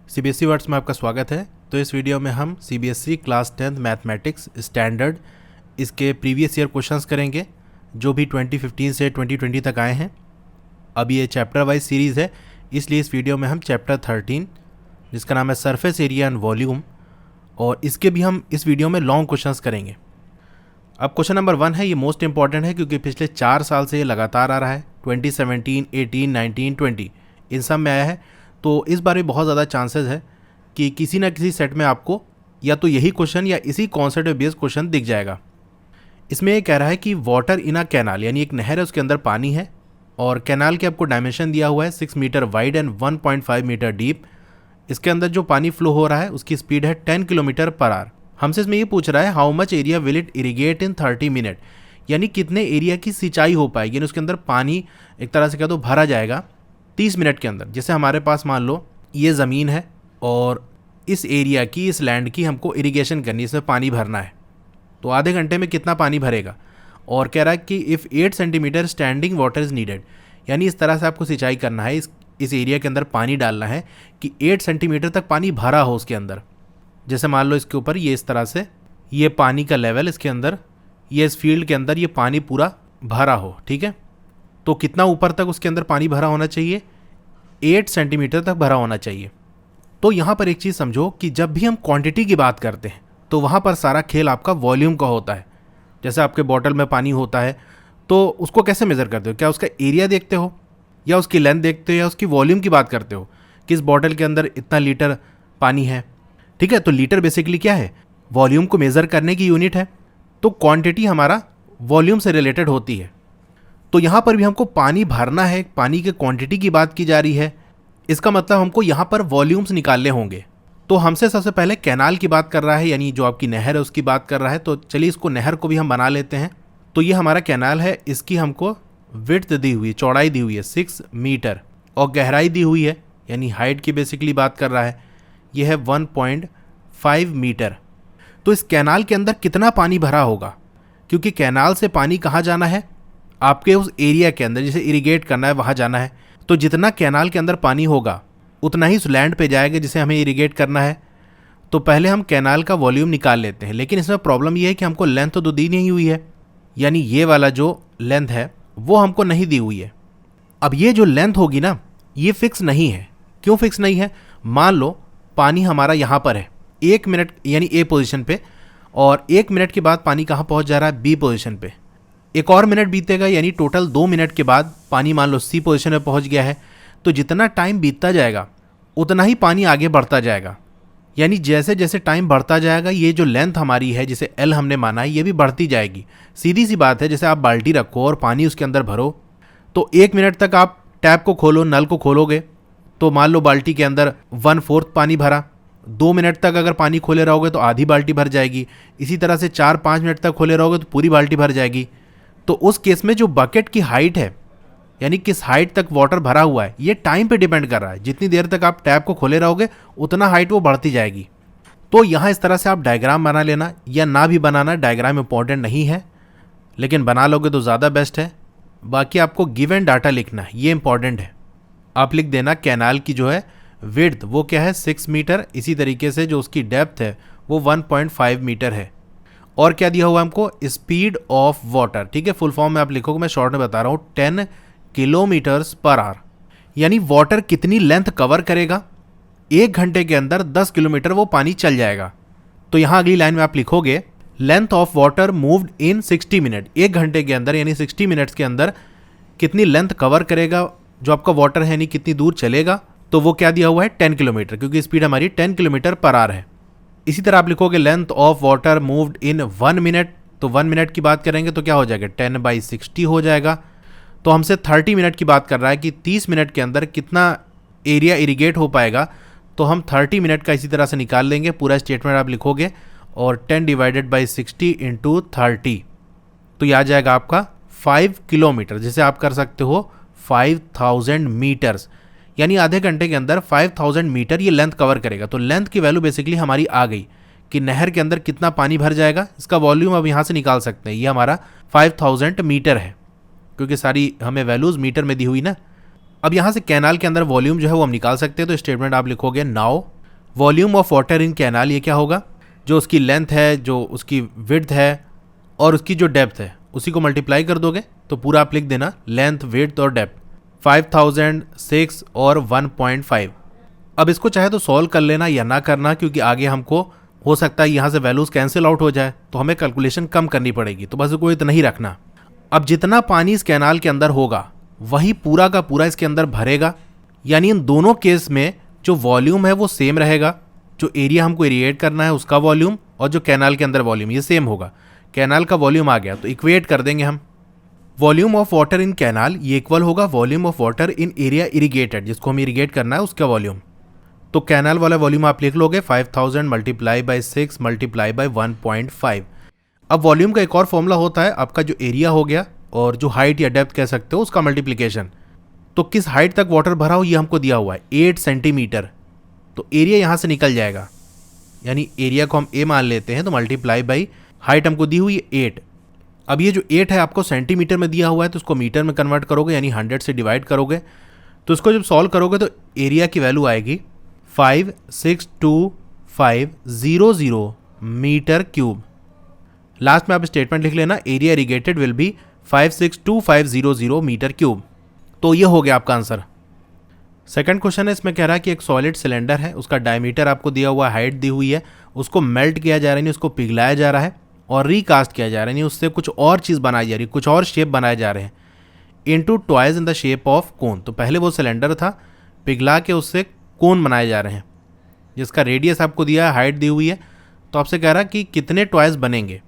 CBSE words में आपका स्वागत है। तो इस वीडियो में हम CBSE class 10th mathematics standard इसके प्रीवियस ईयर क्वेश्चंस करेंगे जो भी 2015 से 2020 तक आए हैं। अब ये चैप्टर वाइज सीरीज़ है, इसलिए इस वीडियो में हम चैप्टर 13 जिसका नाम है सरफेस एरिया एंड वॉल्यूम, और इसके भी हम इस वीडियो में लॉन्ग क्वेश्चंस करेंगे। अब क्वेश्चन नंबर 1 है, ये मोस्ट इंपॉर्टेंट है क्योंकि पिछले 4 साल से ये लगातार आ रहा है। 2017, 18, 19, 20 इन सब में आया है। तो इस बार भी बहुत ज़्यादा चांसेस है कि किसी ना किसी सेट में आपको या तो यही क्वेश्चन या इसी कॉन्सेप्ट बेस्ड क्वेश्चन दिख जाएगा। इसमें ये कह रहा है कि वाटर इन अ कैनाल, यानी एक नहर है, उसके अंदर पानी है और कैनाल के आपको डायमेंशन दिया हुआ है 6 metre wide and 1.5 metre deep. इसके अंदर जो पानी फ्लो हो रहा है उसकी स्पीड है 10 किलोमीटर पर आवर। हमसे इसमें ये पूछ रहा है how much area will it irrigate in 30 minute, यानी कितने एरिया की सिंचाई हो पाएगी, यानी उसके अंदर पानी एक तरह से कह दो भरा जाएगा 30 मिनट के अंदर। जैसे हमारे पास मान लो ये ज़मीन है और इस एरिया की, इस लैंड की हमको इरिगेशन करनी, इसमें पानी भरना है, तो आधे घंटे में कितना पानी भरेगा। और कह रहा है कि if 8 centimetre standing water is needed, यानी इस तरह से आपको सिंचाई करना है, इस एरिया के अंदर पानी डालना है कि 8 सेंटीमीटर तक पानी भरा हो उसके अंदर। जैसे मान लो इसके ऊपर ये इस तरह से ये पानी का लेवल इसके अंदर, ये इस फील्ड के अंदर ये पानी पूरा भरा हो, ठीक है। तो कितना ऊपर तक उसके अंदर पानी भरा होना चाहिए, 8 सेंटीमीटर तक भरा होना चाहिए। तो यहाँ पर एक चीज़ समझो कि जब भी हम क्वांटिटी की बात करते हैं तो वहाँ पर सारा खेल आपका वॉल्यूम का होता है। जैसे आपके बॉटल में पानी होता है तो उसको कैसे मेज़र करते हो, क्या उसका एरिया देखते हो या उसकी लेंथ देखते हो या उसकी वॉल्यूम की बात करते हो कि इस बॉटल के अंदर इतना लीटर पानी है, ठीक है। तो लीटर बेसिकली क्या है, वॉल्यूम को मेज़र करने की यूनिट है। तो क्वांटिटी हमारा वॉल्यूम से रिलेटेड होती है। तो यहाँ पर भी हमको पानी भरना है, पानी के क्वांटिटी की बात की जा रही है, इसका मतलब हमको यहाँ पर वॉल्यूम्स निकालने होंगे। तो हमसे सबसे पहले कैनाल की बात कर रहा है, यानी जो आपकी नहर है उसकी बात कर रहा है। तो चलिए इसको नहर को भी हम बना लेते हैं। तो ये हमारा कैनाल है, इसकी हमको विड्थ दी हुई है, चौड़ाई दी हुई है 6 मीटर और गहराई दी हुई है, यानी हाइट की बेसिकली बात कर रहा है, ये है 1.5 मीटर। तो इस कैनाल के अंदर कितना पानी भरा होगा, क्योंकि कैनाल से पानी कहाँ जाना है, आपके उस एरिया के अंदर जिसे इरिगेट करना है वहाँ जाना है। तो जितना कैनाल के अंदर पानी होगा उतना ही उस लैंड पे जाएगा जिसे हमें इरिगेट करना है। तो पहले हम कैनाल का वॉल्यूम निकाल लेते हैं, लेकिन इसमें प्रॉब्लम ये है कि हमको लेंथ तो दी नहीं हुई है, यानी ये वाला जो लेंथ है वो हमको नहीं दी हुई है। अब ये जो लेंथ होगी ना ये फिक्स नहीं है। क्यों फिक्स नहीं है, मान लो पानी हमारा यहाँ पर है 1 मिनट यानी ए पोजीशन पे, और 1 मिनट के बाद पानी कहाँ पहुँच जा रहा है, बी पोजीशन पे। एक और मिनट बीतेगा, यानी टोटल 2 मिनट के बाद पानी मान लो सी पोजीशन में पहुँच गया है। तो जितना टाइम बीतता जाएगा उतना ही पानी आगे बढ़ता जाएगा, यानी जैसे जैसे टाइम बढ़ता जाएगा ये जो लेंथ हमारी है जिसे एल हमने माना है ये भी बढ़ती जाएगी। सीधी सी बात है, जैसे आप बाल्टी रखो और पानी उसके अंदर भरो, तो 1 मिनट तक आप टैप को खोलो, नल को खोलोगे तो मान लो बाल्टी के अंदर 1/4 पानी भरा। 2 मिनट तक अगर पानी खोले रहोगे तो आधी बाल्टी भर जाएगी। इसी तरह से 4-5 मिनट तक खोले रहोगे तो पूरी बाल्टी भर जाएगी। तो उस केस में जो बकेट की हाइट है, यानी किस हाइट तक वाटर भरा हुआ है, ये टाइम पे डिपेंड कर रहा है। जितनी देर तक आप टैप को खोले रहोगे उतना हाइट वो बढ़ती जाएगी। तो यहाँ इस तरह से आप डायग्राम बना लेना, या ना भी बनाना, डायग्राम इंपॉर्टेंट नहीं है, लेकिन बना लोगे तो ज़्यादा बेस्ट है। बाकी आपको गिवन डाटा लिखना है, ये इंपॉर्टेंट है। आप लिख देना कैनाल की जो है विड्थ वो क्या है 6 मीटर, इसी तरीके से जो उसकी डेप्थ है वो 1.5 मीटर है। और क्या दिया हुआ हमको, स्पीड ऑफ वाटर, ठीक है। फुल फॉर्म में आप लिखोगे, मैं शॉर्ट में बता रहा हूँ, 10 किलोमीटर्स पर आवर, यानी वाटर कितनी लेंथ कवर करेगा, 1 घंटे के अंदर 10 किलोमीटर वो पानी चल जाएगा। तो यहाँ अगली लाइन में आप लिखोगे length of water moved in 60 minute, 1 घंटे के अंदर यानी 60 मिनट्स के अंदर कितनी लेंथ कवर करेगा जो आपका वाटर है, यानी कितनी दूर चलेगा। तो वो क्या दिया हुआ है 10 किलोमीटर, क्योंकि स्पीड हमारी 10 किलोमीटर पर आवर है। इसी तरह आप लिखोगे length of water moved in 1 minute, तो 1 मिनट की बात करेंगे तो क्या हो जाएगा 10/60 हो जाएगा। तो हमसे 30 मिनट की बात कर रहा है कि 30 मिनट के अंदर कितना एरिया इरिगेट हो पाएगा। तो हम 30 मिनट का इसी तरह से निकाल लेंगे, पूरा स्टेटमेंट आप लिखोगे और 10/60 × 30, तो यह आ जाएगा आपका 5 किलोमीटर, जिसे आप कर सकते हो 5000 मीटर्स, यानी आधे घंटे के अंदर 5000 मीटर ये लेंथ कवर करेगा। तो लेंथ की वैल्यू बेसिकली हमारी आ गई कि नहर के अंदर कितना पानी भर जाएगा, इसका वॉल्यूम अब यहाँ से निकाल सकते हैं। ये हमारा 5000 मीटर है, क्योंकि सारी हमें वैल्यूज़ मीटर में दी हुई ना। अब यहाँ से कैनाल के अंदर वॉल्यूम जो है वो हम निकाल सकते हैं। तो स्टेटमेंट आप लिखोगे now volume of water in canal ये क्या होगा, जो उसकी लेंथ है, जो उसकी विड्थ है और उसकी जो डेप्थ है, उसी को मल्टीप्लाई कर दोगे तो पूरा आप लिख देना लेंथ, विड्थ और डेप्थ 5000, 6 और 1.5। अब इसको चाहे तो सॉल्व कर लेना या ना करना, क्योंकि आगे हमको हो सकता है यहाँ से वैल्यूज़ कैंसिल आउट हो जाए तो हमें कैलकुलेशन कम करनी पड़ेगी, तो बस इसको इतना ही रखना। अब जितना पानी इस कैनाल के अंदर होगा वही पूरा का पूरा इसके अंदर भरेगा, यानी इन दोनों केस में जो वॉल्यूम है वो सेम रहेगा। जो एरिया हमको इरिगेट करना है उसका वॉल्यूम और जो कैनाल के अंदर वॉल्यूम ये सेम होगा। कैनाल का वॉल्यूम आ गया तो इक्वेट कर देंगे हम। Volume of water in canal ये इक्वल होगा volume of water in area irrigated, जिसको हम इरिगेट करना है उसका वॉल्यूम। तो कैनाल वाला वॉल्यूम आप लिख लोगे 5000 मल्टीप्लाई बाई 6 मल्टीप्लाई बाई 1.5। अब वॉल्यूम का एक और फॉर्मूला होता है, आपका जो एरिया हो गया और जो हाइट या डेप्थ कह सकते हो उसका मल्टीप्लिकेशन। तो किस हाइट तक वाटर भरा हो ये हमको दिया हुआ है 8 सेंटीमीटर, तो एरिया यहाँ से निकल जाएगा, यानी एरिया को हम ए मान लेते हैं, तो मल्टीप्लाई बाई हाइट हमको दी हुई है 8। अब ये जो 8 है आपको सेंटीमीटर में दिया हुआ है, तो उसको मीटर में कन्वर्ट करोगे, यानी 100 से डिवाइड करोगे, तो इसको जब सॉल्व करोगे तो एरिया की वैल्यू आएगी 562,500 मीटर क्यूब। लास्ट में आप स्टेटमेंट लिख लेना, area irrigated will be 562,500 metre cube. तो ये हो गया आपका आंसर। सेकंड क्वेश्चन है, इसमें कह रहा है कि एक सॉलिड सिलेंडर है, उसका डायमीटर आपको दिया हुआ है, हाइट दी हुई है, उसको मेल्ट किया जा रहा है, उसको पिघलाया जा रहा है और रिकास्ट किया जा रहा है, उससे कुछ और चीज़ बनाई जा रही है, कुछ और शेप बनाए जा रहे हैं into toys in the shape of cone. तो पहले वो सिलेंडर था, पिघला के उससे कोन बनाए जा रहे हैं, जिसका रेडियस आपको दिया है, हाइट दी हुई है। तो आपसे कह रहा है कि कितने टॉयज बनेंगे।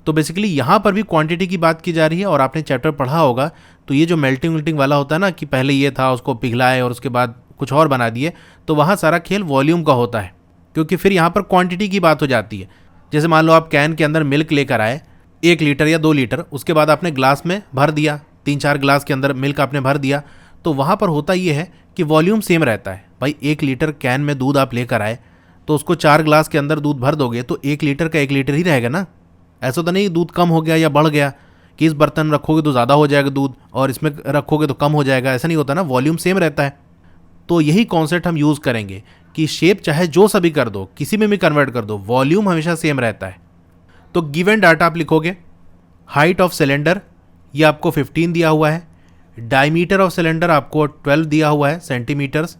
तो बेसिकली यहाँ पर भी क्वांटिटी की बात की जा रही है, और आपने चैप्टर पढ़ा होगा तो ये जो मेल्टिंग वेल्टिंग वाला होता है ना, कि पहले ये था उसको पिघलाए और उसके बाद कुछ और बना दिए, तो वहाँ सारा खेल वॉल्यूम का होता है, क्योंकि फिर यहाँ पर क्वांटिटी की बात हो जाती है। जैसे मान लो आप कैन के अंदर मिल्क लेकर आए 1 लीटर या 2 लीटर, उसके बाद आपने ग्लास में भर दिया, 3-4 ग्लास के अंदर मिल्क आपने भर दिया, तो वहाँ पर होता ये है कि वॉल्यूम सेम रहता है। भाई 1 लीटर कैन में दूध आप लेकर आए तो उसको 4 ग्लास के अंदर दूध भर दोगे तो 1 लीटर का 1 लीटर ही रहेगा ना। ऐसा तो नहीं दूध कम हो गया या बढ़ गया, कि इस बर्तन में रखोगे तो ज़्यादा हो जाएगा दूध और इसमें रखोगे तो कम हो जाएगा, ऐसा नहीं होता ना, वॉल्यूम सेम रहता है। तो यही कॉन्सेप्ट हम यूज़ करेंगे कि शेप चाहे जो सभी कर दो, किसी में भी कन्वर्ट कर दो, वॉल्यूम हमेशा सेम रहता है। तो गिवन डाटा आप लिखोगे, हाइट ऑफ सिलेंडर ये आपको 15 दिया हुआ है, डायमीटर ऑफ सिलेंडर आपको 12 दिया हुआ है सेंटीमीटर्स,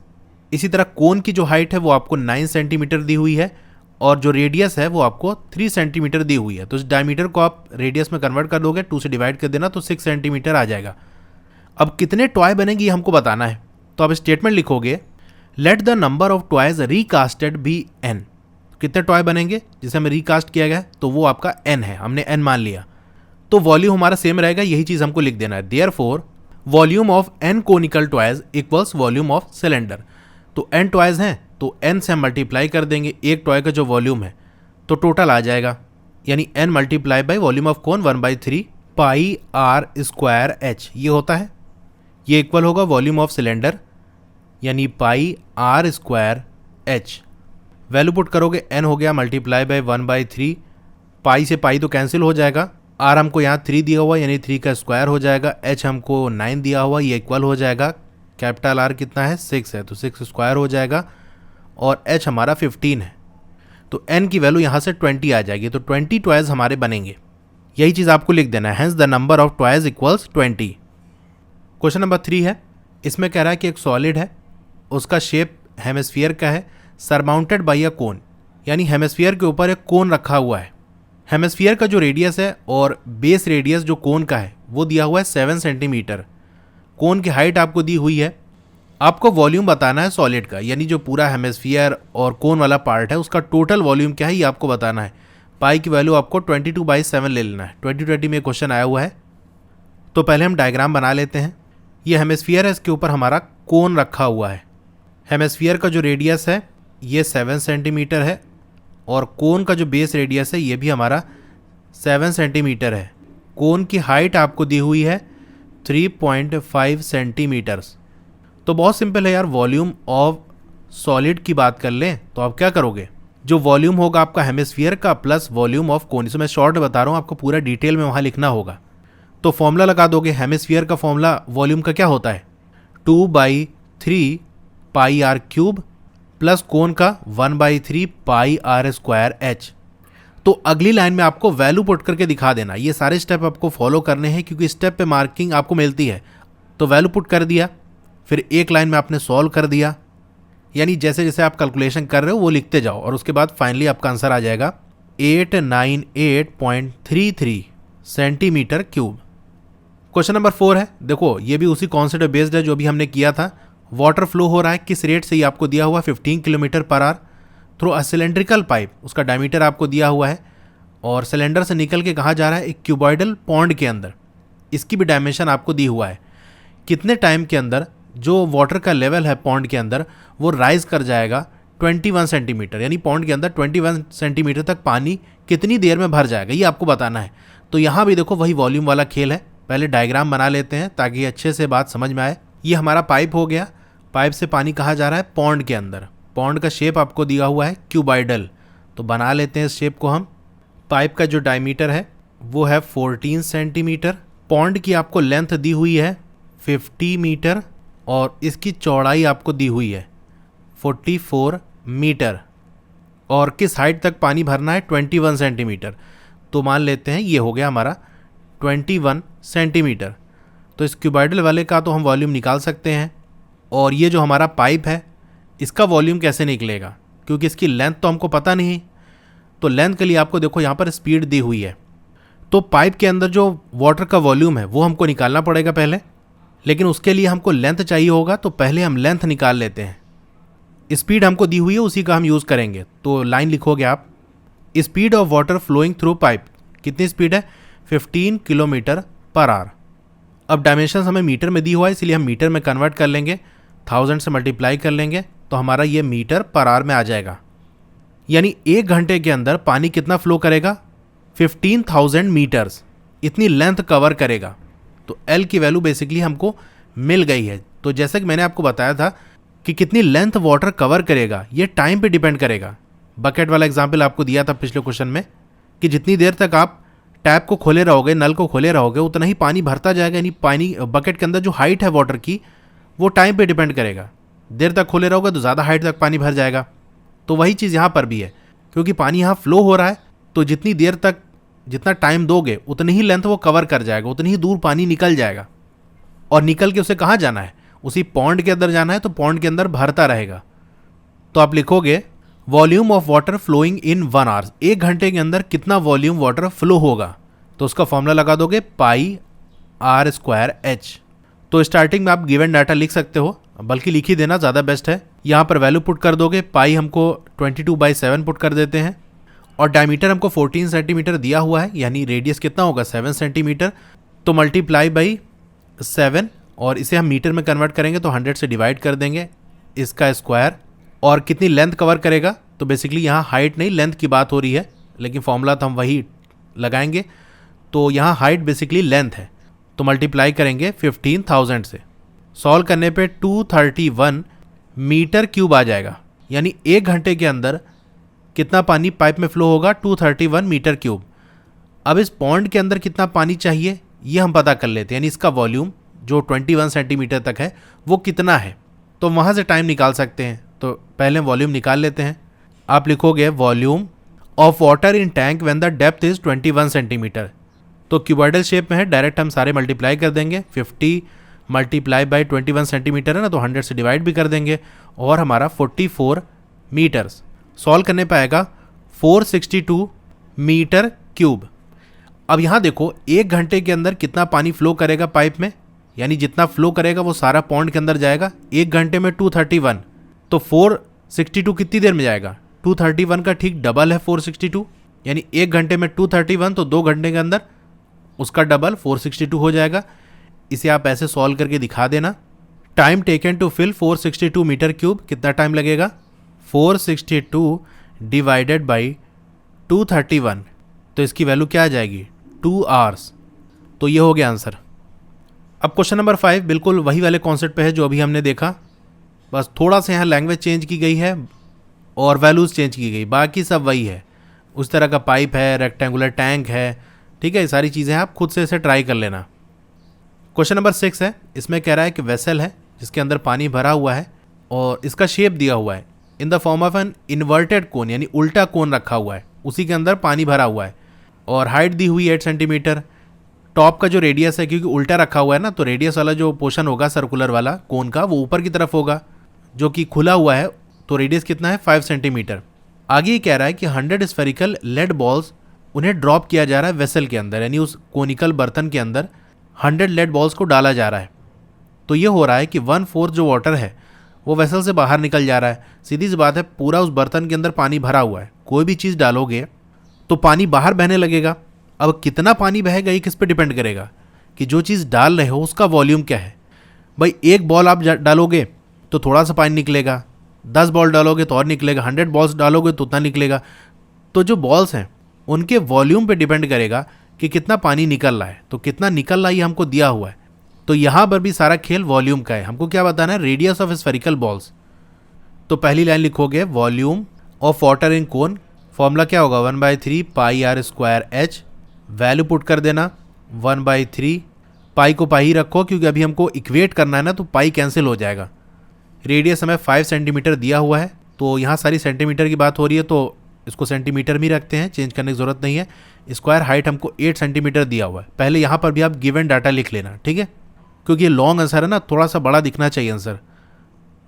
इसी तरह कोन की जो हाइट है वो आपको 9 सेंटीमीटर दी हुई है, और जो रेडियस है वो आपको 3 सेंटीमीटर दी हुई है। तो इस डायमीटर को आप रेडियस में कन्वर्ट कर दोगे, 2 से डिवाइड कर देना तो 6 सेंटीमीटर आ जाएगा। अब कितने टॉय बनेंगे ये हमको बताना है, तो आप स्टेटमेंट लिखोगे, let the number of toys recasted be n। कितने टॉय बनेंगे जिसे हमें रिकास्ट किया गया है, तो वो आपका n है, हमने n मान लिया, तो वॉल्यूम हमारा सेम रहेगा, यही चीज़ हमको लिख देना है। Therefore volume of n conical toys equals volume of cylinder. तो n टॉयज हैं तो n से हम मल्टीप्लाई कर देंगे एक टॉय का जो वॉल्यूम है, तो टोटल आ जाएगा, यानी n multiply by volume of cone 1/3 pi r square h ये होता है। ये इक्वल होगा वॉल्यूम ऑफ सिलेंडर, यानी पाई r square h। Value put करोगे, n हो गया मल्टीप्लाई बाई 1/3, पाई से पाई तो कैंसिल हो जाएगा, r हमको यहाँ 3 दिया हुआ यानी 3 का स्क्वायर हो जाएगा, h हमको 9 दिया हुआ, ये इक्वल हो जाएगा, कैपिटल R कितना है 6 है तो 6 स्क्वायर हो जाएगा, और h हमारा 15 है, तो n की वैल्यू यहाँ से 20 आ जाएगी, तो 20 टॉयज हमारे बनेंगे। यही चीज़ आपको लिख देना है, hence the number of toys equals 20। Question number 3 है, इसमें कह रहा है कि एक सॉलिड है, उसका शेप हेमिस्फीयर का है, सरमाउंटेड बाई अ कोन, यानी हेमिस्फीयर के ऊपर एक कोन रखा हुआ है। हेमिस्फीयर का जो रेडियस है और बेस रेडियस जो कोन का है वो दिया हुआ है 7 सेंटीमीटर। कोन की हाइट आपको दी हुई है, आपको वॉल्यूम बताना है सॉलिड का, यानी जो पूरा हेमिस्फीयर और कोन वाला पार्ट है उसका टोटल वॉल्यूम क्या है ये आपको बताना है। पाई की वैल्यू आपको 22/7 ले लेना है, 2020 में क्वेश्चन आया हुआ है। तो पहले हम डायग्राम बना लेते हैं। ये हेमिस्फीयर है, इसके ऊपर हमारा कोन रखा हुआ है। हेमिस्फीयर का जो रेडियस है ये 7 सेंटीमीटर है, और कोन का जो बेस रेडियस है ये भी हमारा 7 सेंटीमीटर है। कोन की हाइट आपको दी हुई है 3.5 सेंटीमीटर्स। तो बहुत सिंपल है यार, वॉल्यूम ऑफ सॉलिड की बात कर लें तो आप क्या करोगे, जो वॉल्यूम होगा आपका हेमिस्फीयर का प्लस वॉल्यूम ऑफ कोन, इसमें मैं शॉर्ट बता रहा हूँ, आपको पूरा डिटेल में वहाँ लिखना होगा। तो फॉर्मूला लगा दोगे, हेमिस्फीयर का फॉर्मूला वॉल्यूम का क्या होता है 2/3 पाई r क्यूब प्लस कोण का 1/3 पाई आर स्क्वायर एच। तो अगली लाइन में आपको वैल्यू पुट करके दिखा देना। ये सारे स्टेप आपको फॉलो करने हैं क्योंकि स्टेप पे मार्किंग आपको मिलती है। तो वैल्यू पुट कर दिया, फिर एक लाइन में आपने सॉल्व कर दिया, यानी जैसे जैसे आप कैलकुलेशन कर रहे हो वो लिखते जाओ और उसके बाद फाइनली आपका आंसर आ जाएगा 898.33 सेंटीमीटर क्यूब। क्वेश्चन नंबर 4 है, देखो ये भी उसी कॉन्सेप्ट बेस्ड है जो भी हमने किया था। वाटर फ्लो हो रहा है किस रेट से, ये आपको दिया हुआ 15 kilometre per hour through a cylindrical pipe, उसका डायमीटर आपको दिया हुआ है और सिलेंडर से निकल के कहाँ जा रहा है, एक क्यूबॉइडल पॉन्ड के अंदर। इसकी भी डायमेंशन आपको दी हुआ है, कितने टाइम के अंदर जो वाटर का लेवल है पॉन्ड के अंदर वो राइज कर जाएगा 21 सेंटीमीटर, यानी पॉन्ड के अंदर 21 सेंटीमीटर तक पानी कितनी देर में भर जाएगा, ये आपको बताना है। तो यहाँ भी देखो वही वॉल्यूम वाला खेल है। पहले डायग्राम बना लेते हैं ताकि अच्छे से बात समझ में आए। ये हमारा पाइप हो गया, पाइप से पानी कहाँ जा रहा है, पॉन्ड के अंदर। पॉन्ड का शेप आपको दिया हुआ है क्यूबॉइडल, तो बना लेते हैं इस शेप को हम। पाइप का जो डायमीटर है वो है 14 सेंटीमीटर। पॉन्ड की आपको लेंथ दी हुई है 50 मीटर और इसकी चौड़ाई आपको दी हुई है 44 मीटर। और किस हाइट तक पानी भरना है, 21 सेंटीमीटर। तो मान लेते हैं ये हो गया हमारा 21 सेंटीमीटर। तो इस क्यूबॉइडल वाले का तो हम वॉल्यूम निकाल सकते हैं। और ये जो हमारा पाइप है इसका वॉल्यूम कैसे निकलेगा, क्योंकि इसकी लेंथ तो हमको पता नहीं। तो लेंथ के लिए आपको देखो यहाँ पर स्पीड दी हुई है, तो पाइप के अंदर जो वाटर का वॉल्यूम है वो हमको निकालना पड़ेगा पहले, लेकिन उसके लिए हमको लेंथ चाहिए होगा। तो पहले हम लेंथ निकाल लेते हैं। स्पीड हमको दी हुई है उसी का हम यूज़ करेंगे। तो लाइन लिखोगे आप, speed of water flowing through pipe, कितनी स्पीड है, 15 किलोमीटर पर आवर। अब डायमेंशन हमें मीटर में दी हुआ है इसलिए हम मीटर में कन्वर्ट कर लेंगे, 1000 से मल्टीप्लाई कर लेंगे तो हमारा ये मीटर पर आवर में आ जाएगा। यानी 1 घंटे के अंदर पानी कितना फ्लो करेगा, 15,000 मीटर्स, इतनी लेंथ कवर करेगा। तो L की वैल्यू बेसिकली हमको मिल गई है। तो जैसे कि मैंने आपको बताया था कि कितनी लेंथ वाटर कवर करेगा ये टाइम पे डिपेंड करेगा। बकेट वाला एग्जांपल आपको दिया था पिछले क्वेश्चन में कि जितनी देर तक आप टैप को खोले रहोगे, नल को खोले रहोगे, उतना ही पानी भरता जाएगा। यानी पानी बकेट के अंदर जो हाइट है वाटर की वो टाइम पे डिपेंड करेगा। देर तक खोले रहोगे तो ज़्यादा हाइट तक पानी भर जाएगा। तो वही चीज़ यहाँ पर भी है, क्योंकि पानी यहाँ फ्लो हो रहा है तो जितनी देर तक जितना टाइम दोगे उतनी ही लेंथ वो कवर कर जाएगा, उतनी ही दूर पानी निकल जाएगा। और निकल के उसे कहाँ जाना है, उसी पॉन्ड के अंदर जाना है, तो पॉन्ड के अंदर भरता रहेगा। तो आप लिखोगे volume of water flowing in 1 hour, 1 घंटे के अंदर कितना वॉल्यूम वाटर फ्लो होगा। तो उसका फॉर्मूला लगा दोगे पाई आर स्क्वायर एच। तो स्टार्टिंग में आप गिवन डाटा लिख सकते हो, बल्कि लिख ही देना ज़्यादा बेस्ट है। यहाँ पर वैल्यू पुट कर दोगे, पाई हमको 22/7 पुट कर देते हैं और डायमीटर हमको 14 सेंटीमीटर दिया हुआ है, यानी रेडियस कितना होगा 7 सेंटीमीटर। तो मल्टीप्लाई बाई 7 और इसे हम मीटर में कन्वर्ट करेंगे तो 100 से डिवाइड कर देंगे इसका स्क्वायर। और कितनी लेंथ कवर करेगा, तो बेसिकली यहाँ हाइट नहीं लेंथ की बात हो रही है, लेकिन फॉर्मूला तो हम वही लगाएंगे। तो यहाँ हाइट बेसिकली लेंथ है, तो मल्टीप्लाई करेंगे 15,000 से। सॉल्व करने पे 231 मीटर क्यूब आ जाएगा। यानी 1 घंटे के अंदर कितना पानी पाइप में फ्लो होगा, 231 मीटर क्यूब। अब इस पॉन्ड के अंदर कितना पानी चाहिए ये हम पता कर लेते हैं, यानी इसका वॉल्यूम जो 21 सेंटीमीटर तक है वो कितना है, तो वहाँ से टाइम निकाल सकते हैं। तो पहले वॉल्यूम निकाल लेते हैं। आप लिखोगे volume of water in tank when the depth is 21 centimetre. तो क्यूबॉइडल शेप में है, डायरेक्ट हम सारे मल्टीप्लाई कर देंगे। 50 मल्टीप्लाई बाई 21 सेंटीमीटर है ना, तो 100 से डिवाइड भी कर देंगे और हमारा 44 मीटर्स। सॉल्व करने पे आएगा 462 मीटर क्यूब। अब यहाँ देखो 1 घंटे के अंदर कितना पानी फ्लो करेगा पाइप में, यानी जितना फ्लो करेगा वो सारा पॉन्ड के अंदर जाएगा। 1 घंटे में 231, तो 462 कितनी देर में जाएगा, 231 का ठीक डबल है 462, यानी 1 घंटे में 231, तो 2 घंटे के अंदर उसका डबल 462 हो जाएगा। इसे आप ऐसे सॉल्व करके दिखा देना। Time taken to fill 462 metre cube, कितना टाइम लगेगा, 462 डिवाइडेड बाई 231, तो इसकी वैल्यू क्या आ जाएगी, 2 आवर्स। तो ये हो गया आंसर। अब क्वेश्चन नंबर 5 बिल्कुल वही वाले कॉन्सेप्ट पे है जो अभी हमने देखा, बस थोड़ा सा यहाँ लैंग्वेज चेंज की गई है और वैल्यूज़ चेंज की गई, बाकी सब वही है। उस तरह का पाइप है, रेक्टेंगुलर टैंक है, ठीक है, ये सारी चीज़ें आप खुद से इसे ट्राई कर लेना। क्वेश्चन नंबर 6 है, इसमें कह रहा है कि वेसल है जिसके अंदर पानी भरा हुआ है और इसका शेप दिया हुआ है in the form of an inverted कोन, यानी उल्टा कोन रखा हुआ है, उसी के अंदर पानी भरा हुआ है और हाइट दी हुई 8 सेंटीमीटर। टॉप का जो रेडियस है, क्योंकि उल्टा रखा हुआ है ना, तो रेडियस वाला जो पोर्शन होगा सर्कुलर वाला कोन का वो ऊपर की तरफ होगा, जो कि खुला हुआ है, तो रेडियस कितना है 5 सेंटीमीटर। आगे ये कह रहा है कि 100 स्फेरिकल लेड बॉल्स उन्हें ड्रॉप किया जा रहा है वेसल के अंदर, यानी उस कोनिकल बर्तन के अंदर 100 लेड बॉल्स को डाला जा रहा है। तो ये हो रहा है कि 1/4 जो वाटर है वो वेसल से बाहर निकल जा रहा है। सीधी सी बात है, पूरा उस बर्तन के अंदर पानी भरा हुआ है, कोई भी चीज़ डालोगे तो पानी बाहर बहने लगेगा। अब कितना पानी बहेगा ये किस पे डिपेंड करेगा कि जो चीज़ डाल रहे हो उसका वॉल्यूम क्या है। भाई एक बॉल आप डालोगे तो थोड़ा सा पानी निकलेगा, 10 बॉल डालोगे तो और निकलेगा, 100 बॉल्स डालोगे तो उतना निकलेगा। तो जो बॉल्स हैं उनके वॉल्यूम पे डिपेंड करेगा कि कितना पानी निकल रहा है। तो कितना निकल रहा है ये हमको दिया हुआ है, तो यहाँ पर भी सारा खेल वॉल्यूम का है। हमको क्या बताना है, रेडियस ऑफ स्फेरिकल बॉल्स। तो पहली लाइन लिखोगे volume of water in cone, formula क्या होगा 1/3 pi r square h, value put कर देना 1/3, पाई को पाई ही रखो क्योंकि अभी हमको इक्वेट करना है ना, तो पाई कैंसिल हो जाएगा। रेडियस हमें 5 सेंटीमीटर दिया हुआ है, तो यहाँ सारी सेंटीमीटर की बात हो रही है तो इसको सेंटीमीटर में रखते हैं, चेंज करने की ज़रूरत नहीं है। स्क्वायर हाइट हमको 8 सेंटीमीटर दिया हुआ है। पहले यहाँ पर भी आप गिवन डाटा लिख लेना, ठीक है, क्योंकि ये लॉन्ग आंसर है ना, थोड़ा सा बड़ा दिखना चाहिए आंसर।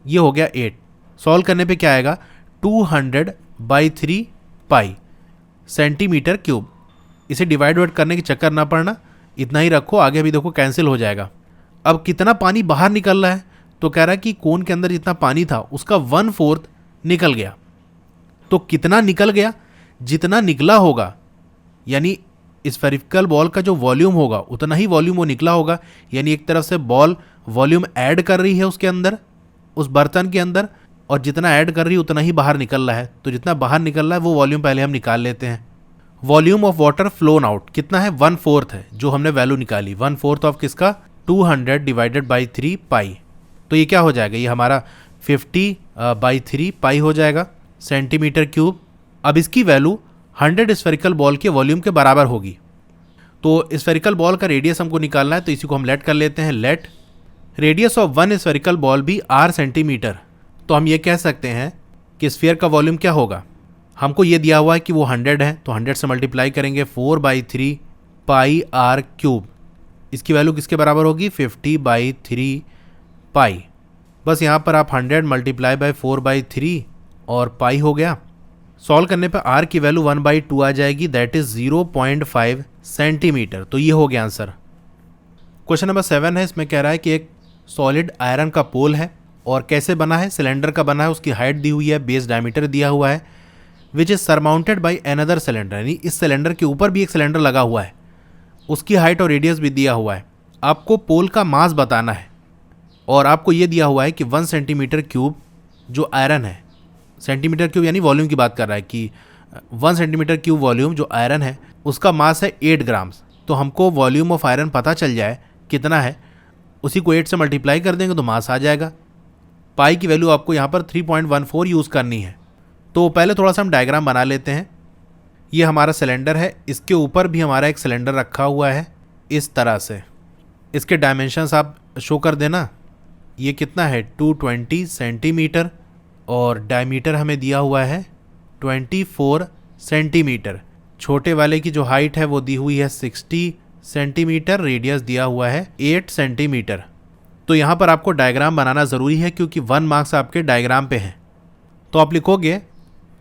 ये हो गया 8। सॉल्व करने पे क्या आएगा 200/3 पाई सेंटीमीटर क्यूब। इसे डिवाइड करने के चक्कर ना पड़ना, इतना ही रखो, आगे भी देखो कैंसिल हो जाएगा। अब कितना पानी बाहर निकल रहा है, तो कह रहा है कि कोन के अंदर जितना पानी था उसका 1/4 निकल गया। तो कितना निकल गया, जितना निकला होगा, यानी स्फेरिकल बॉल का जो वॉल्यूम होगा उतना ही वॉल्यूम वो निकला होगा। यानी एक तरफ से बॉल वॉल्यूम ऐड कर रही है उसके अंदर, उस बर्तन के अंदर, और जितना ऐड कर रही है उतना ही बाहर निकल रहा है। तो जितना बाहर निकल रहा है वो वॉल्यूम पहले हम निकाल लेते हैं। Volume of water phloem out कितना है 1/4 है, जो हमने वैल्यू निकाली 1/4 ऑफ किसका 200/3 पाई। तो ये क्या हो जाएगा, ये हमारा 50/3 पाई हो जाएगा सेंटीमीटर क्यूब। अब इसकी वैल्यू 100 स्फेरिकल बॉल के वॉल्यूम के बराबर होगी। तो स्फेरिकल बॉल का रेडियस हमको निकालना है, तो इसी को हम लेट कर लेते हैं। Let radius of 1 spherical ball भी r सेंटीमीटर। तो हम ये कह सकते हैं कि स्फीयर का वॉल्यूम क्या होगा, हमको ये दिया हुआ है कि वो 100 है, तो 100 से मल्टीप्लाई करेंगे 4/3 पाई r क्यूब। इसकी वैल्यू किसके बराबर होगी 50/3 पाई। बस यहाँ पर आप 100 मल्टीप्लाई बाई 4/3 और पाई हो गया। सॉल्व करने पर r की वैल्यू 1/2 आ जाएगी, दैट इज 0.5 सेंटीमीटर। तो ये हो गया आंसर। क्वेश्चन नंबर 7 है, इसमें कह रहा है कि एक सॉलिड आयरन का पोल है और कैसे बना है, सिलेंडर का बना है, उसकी हाइट दी हुई है, बेस डायमीटर दिया हुआ है, which is surmounted by another cylinder, यानी इस सिलेंडर के ऊपर भी एक सिलेंडर लगा हुआ है, उसकी हाइट और रेडियस भी दिया हुआ है। आपको पोल का मास बताना है और आपको ये दिया हुआ है कि 1 सेंटीमीटर क्यूब जो आयरन है, सेंटीमीटर क्यूब यानी वॉल्यूम की बात कर रहा है कि 1 सेंटीमीटर क्यूब वॉल्यूम जो आयरन है उसका मास है 8 ग्राम्स। तो हमको वॉल्यूम ऑफ आयरन पता चल जाए कितना है, उसी को 8 से मल्टीप्लाई कर देंगे तो मास आ जाएगा। पाई की वैल्यू आपको यहाँ पर 3.14 यूज़ करनी है। तो पहले थोड़ा सा हम डायग्राम बना लेते हैं। ये हमारा सिलेंडर है, इसके ऊपर भी हमारा एक सिलेंडर रखा हुआ है इस तरह से। इसके डायमेंशंस आप शो कर देना। ये कितना है 220 सेंटीमीटर और डायमीटर हमें दिया हुआ है 24 सेंटीमीटर। छोटे वाले की जो हाइट है वो दी हुई है 60 सेंटीमीटर, रेडियस दिया हुआ है 8 सेंटीमीटर। तो यहाँ पर आपको डायग्राम बनाना ज़रूरी है क्योंकि 1 मार्क्स आपके डायग्राम पे हैं। तो आप लिखोगे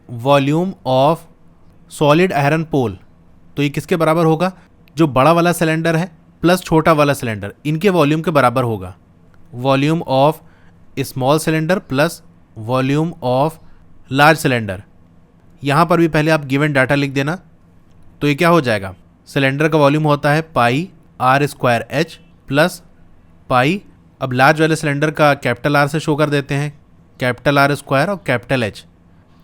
volume of solid iron pole, तो ये किसके बराबर होगा, जो बड़ा वाला सिलेंडर है प्लस छोटा वाला सिलेंडर, इनके वॉल्यूम के बराबर होगा। Volume of small cylinder plus volume of large cylinder. यहाँ पर भी पहले आप गिवन डाटा लिख देना। तो ये क्या हो जाएगा, सिलेंडर का वॉल्यूम होता है पाई r square H plus pi, अब लार्ज वाले सिलेंडर का कैपिटल R से शो कर देते हैं, कैपिटल R स्क्वायर और कैपिटल H।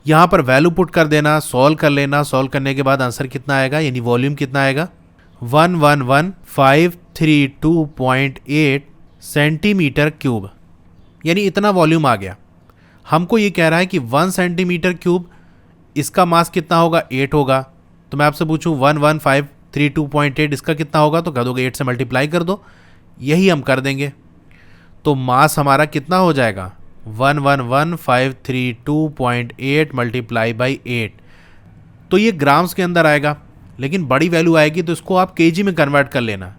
यहाँ पर वैल्यू पुट कर देना, सॉल्व कर लेना। सॉल्व करने के बाद आंसर कितना आएगा, यानी वॉल्यूम कितना आएगा 111,532.8 सेंटीमीटर क्यूब, यानी इतना वॉल्यूम आ गया। हमको ये कह रहा है कि 1 सेंटीमीटर क्यूब, इसका मास कितना होगा 8 होगा। तो मैं आपसे पूछूं 11532.8 इसका कितना होगा, तो कह दोगे 8 से मल्टीप्लाई कर दो, यही हम कर देंगे। तो मास हमारा कितना हो जाएगा 111,532.8 मल्टीप्लाई बाई 8, तो ये ग्राम्स के अंदर आएगा, लेकिन बड़ी वैल्यू आएगी तो इसको आप केजी में कन्वर्ट कर लेना।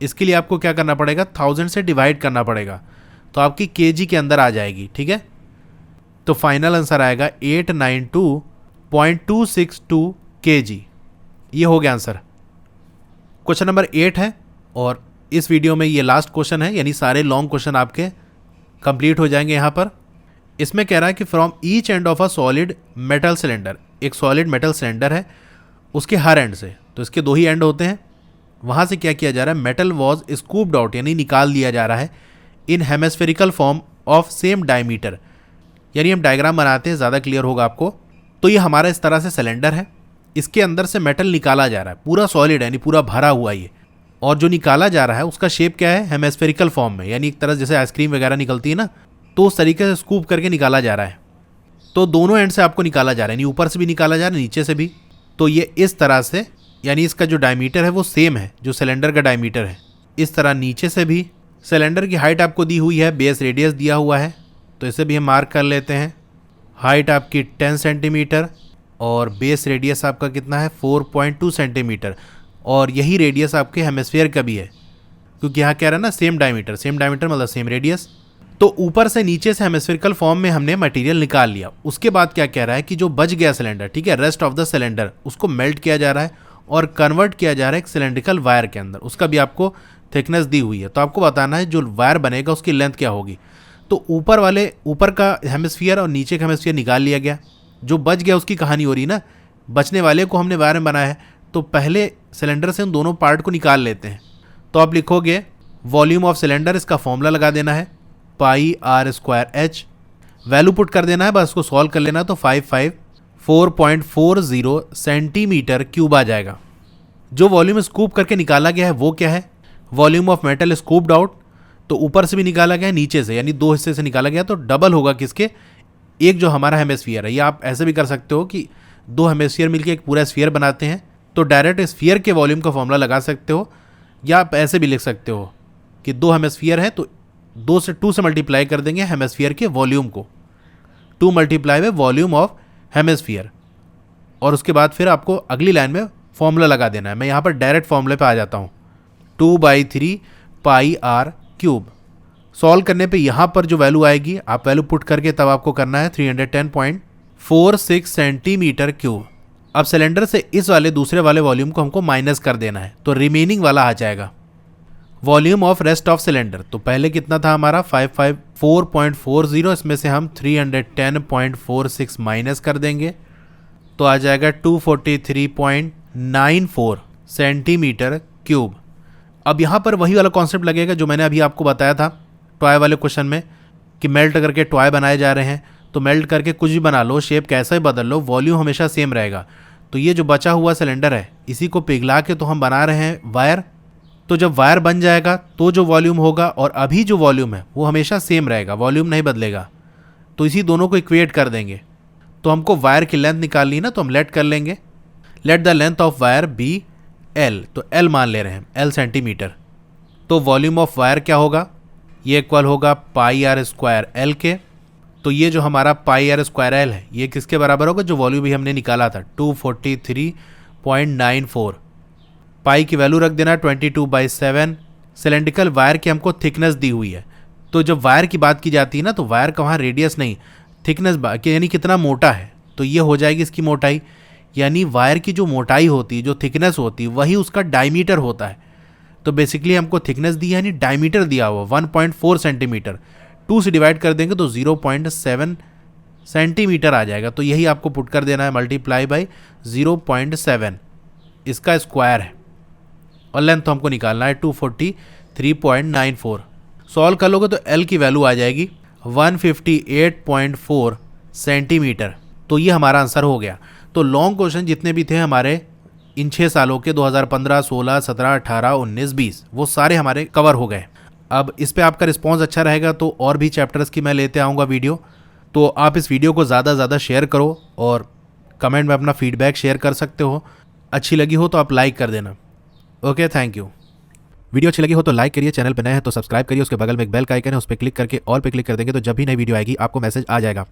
इसके लिए आपको क्या करना पड़ेगा, 1000 से डिवाइड करना पड़ेगा, तो आपकी केजी के अंदर आ जाएगी। ठीक है, तो फाइनल आंसर आएगा 892.262 kg। ये हो गया आंसर। क्वेश्चन नंबर 8 है और इस वीडियो में ये लास्ट क्वेश्चन है, यानी सारे लॉन्ग क्वेश्चन आपके कंप्लीट हो जाएंगे यहाँ पर। इसमें कह रहा है कि from each end of a solid metal cylinder, एक सॉलिड मेटल सिलेंडर है, उसके हर एंड से, तो इसके 2 ही एंड होते हैं, वहाँ से क्या किया जा रहा है, मेटल वॉज स्कूप्ड आउट, यानी निकाल दिया जा रहा है, in hemispherical form of same diameter. यानी हम डायग्राम बनाते हैं, ज़्यादा क्लियर होगा आपको। तो ये हमारा इस तरह से सिलेंडर है, इसके अंदर से मेटल निकाला जा रहा है, पूरा सॉलिड है, यानी पूरा भरा हुआ ये, और जो निकाला जा रहा है उसका शेप क्या है, हेमिस्फेरिकल फॉर्म में, यानी एक तरह जैसे आइसक्रीम वगैरह निकलती है ना, तो उस तरीके से स्कूप करके निकाला जा रहा है। तो दोनों एंड से आपको निकाला जा रहा है, यानी ऊपर से भी निकाला जा रहा है, नीचे से भी। तो ये इस तरह से, यानी इसका जो डायमीटर है वो सेम है जो सिलेंडर का डायमीटर है। इस तरह नीचे से भी सिलेंडर की हाइट आपको दी हुई है, बेस रेडियस दिया हुआ है, तो इसे भी हम मार्क कर लेते हैं। हाइट आपकी 10 सेंटीमीटर और बेस रेडियस आपका कितना है, 4.2 सेंटीमीटर, और यही रेडियस आपके हेमिस्फीयर का भी है, क्योंकि यहाँ कह रहा है ना सेम डायमीटर, सेम डायमीटर मतलब सेम रेडियस। तो ऊपर से नीचे से हेमिस्फेरिकल फॉर्म में हमने मटेरियल निकाल लिया। उसके बाद क्या कह रहा है कि जो बच गया सिलेंडर, ठीक है, रेस्ट ऑफ द सिलेंडर, उसको मेल्ट किया जा रहा है और कन्वर्ट किया जा रहा है एक सिलेंड्रिकल वायर के अंदर। उसका भी आपको थिकनेस दी हुई है, तो आपको बताना है जो वायर बनेगा उसकी लेंथ क्या होगी। तो ऊपर का हेमिस्फीयर और नीचे का हेमिस्फीयर निकाल लिया गया, जो बच गया उसकी कहानी हो रही ना, बचने वाले को हमने वायर में बनाया है, तो पहले सिलेंडर से उन दोनों पार्ट को निकाल लेते हैं। तो आप लिखोगे वॉल्यूम ऑफ सिलेंडर, इसका फॉर्मूला लगा देना है πr²h, वैल्यू पुट कर देना है, बस उसको सॉल्व कर लेना, तो 554.40 सेंटीमीटर क्यूब आ जाएगा। जो वॉल्यूम स्कूप करके निकाला गया है वो क्या है, volume of metal scooped out, तो ऊपर से भी निकाला गया है, नीचे से, यानी 2 हिस्से से निकाला गया, तो डबल होगा किसके, एक जो हमारा हेमिस्फीयर है। या आप ऐसे भी कर सकते हो कि 2 हेमिस्फीयर मिलकर एक पूरा स्फीयर बनाते हैं, तो डायरेक्ट स्फीयर के वॉल्यूम का फॉर्मूला लगा सकते हो, या आप ऐसे भी लिख सकते हो कि 2 हेमिस्फीयर है तो 2 से मल्टीप्लाई कर देंगे हेमिस्फीयर के वॉल्यूम को, 2 मल्टीप्लाई में वॉल्यूम ऑफ हेमिस्फीयर, और उसके बाद फिर आपको अगली लाइन में फॉर्मूला लगा देना है। मैं यहाँ पर डायरेक्ट फॉर्मूले पे आ जाता हूँ, 2/3 πr³। सॉल्व करने पे यहाँ पर जो वैल्यू आएगी, आप वैल्यू पुट करके तब आपको करना है 310.46 सेंटीमीटर क्यूब। अब सिलेंडर से इस वाले दूसरे वाले वॉल्यूम को हमको माइनस कर देना है, तो रिमेनिंग वाला आ जाएगा volume of rest of cylinder. तो पहले कितना था हमारा 554.40, इसमें से हम 310.46 माइनस कर देंगे, तो आ जाएगा 243.94 सेंटीमीटर क्यूब। अब यहाँ पर वही वाला कॉन्सेप्ट लगेगा जो मैंने अभी आपको बताया था टॉय वाले क्वेश्चन में, कि मेल्ट करके टॉय बनाए जा रहे हैं, तो मेल्ट करके कुछ भी बना लो, शेप कैसा ही बदल लो, वॉल्यूम हमेशा सेम रहेगा। तो ये जो बचा हुआ सिलेंडर है, इसी को पिघला के तो हम बना रहे हैं वायर। तो जब वायर बन जाएगा तो जो वॉल्यूम होगा और अभी जो वॉल्यूम है वो हमेशा सेम रहेगा, वॉल्यूम नहीं बदलेगा। तो इसी दोनों को इक्वेट कर देंगे। तो हमको वायर की लेंथ निकालनी है ना, तो हम लेट कर लेंगे, let the length of wire be L, तो एल मान ले रहे हैं, एल सेंटीमीटर। तो वॉल्यूम ऑफ वायर क्या होगा, ये इक्वल होगा πr² के। तो ये जो हमारा πr² है ये किसके बराबर होगा, जो वॉल्यूम भी हमने निकाला था 243.94। पाई की वैल्यू रख देना 22/7। सिलेंड्रिकल वायर की हमको थिकनेस दी हुई है, तो जब वायर की बात की जाती है ना, तो वायर का वहाँ रेडियस नहीं, थिकनेस यानी कितना मोटा है, तो ये हो जाएगी इसकी मोटाई। यानी वायर की जो मोटाई होती है, जो थिकनेस होती है, वही उसका डायमीटर होता है। तो बेसिकली हमको थिकनेस दी है, यानी डायमीटर दिया हुआ 1.4 सेंटीमीटर, 2 से डिवाइड कर देंगे तो 0.7 सेंटीमीटर आ जाएगा। तो यही आपको पुट कर देना है, मल्टीप्लाई बाई 0.7, इसका स्क्वायर है, और लेंथ तो हमको निकालना है 243.94। सॉल्व कर लोगे तो एल की वैल्यू आ जाएगी 158.4 सेंटीमीटर। तो ये हमारा आंसर हो गया। तो लॉन्ग क्वेश्चन जितने भी थे हमारे इन 6 सालों के 2015, 16, 17, 18, 19, 20, वो सारे हमारे कवर हो गए। अब इस पे आपका रिस्पांस अच्छा रहेगा तो और भी चैप्टर्स की मैं लेते आऊँगा वीडियो। तो आप इस वीडियो को ज़्यादा से ज़्यादा शेयर करो और कमेंट में अपना फीडबैक शेयर कर सकते हो। अच्छी लगी हो तो आप लाइक कर देना। Okay, thank you. वीडियो अच्छी लगी हो तो लाइक करिए, चैनल पर नए हैं तो सब्सक्राइब करिए, उसके बगल में एक बेल का आइकन है उस पर क्लिक करके ऑल पे क्लिक कर देंगे तो जब भी नई वीडियो आएगी आपको मैसेज आ जाएगा।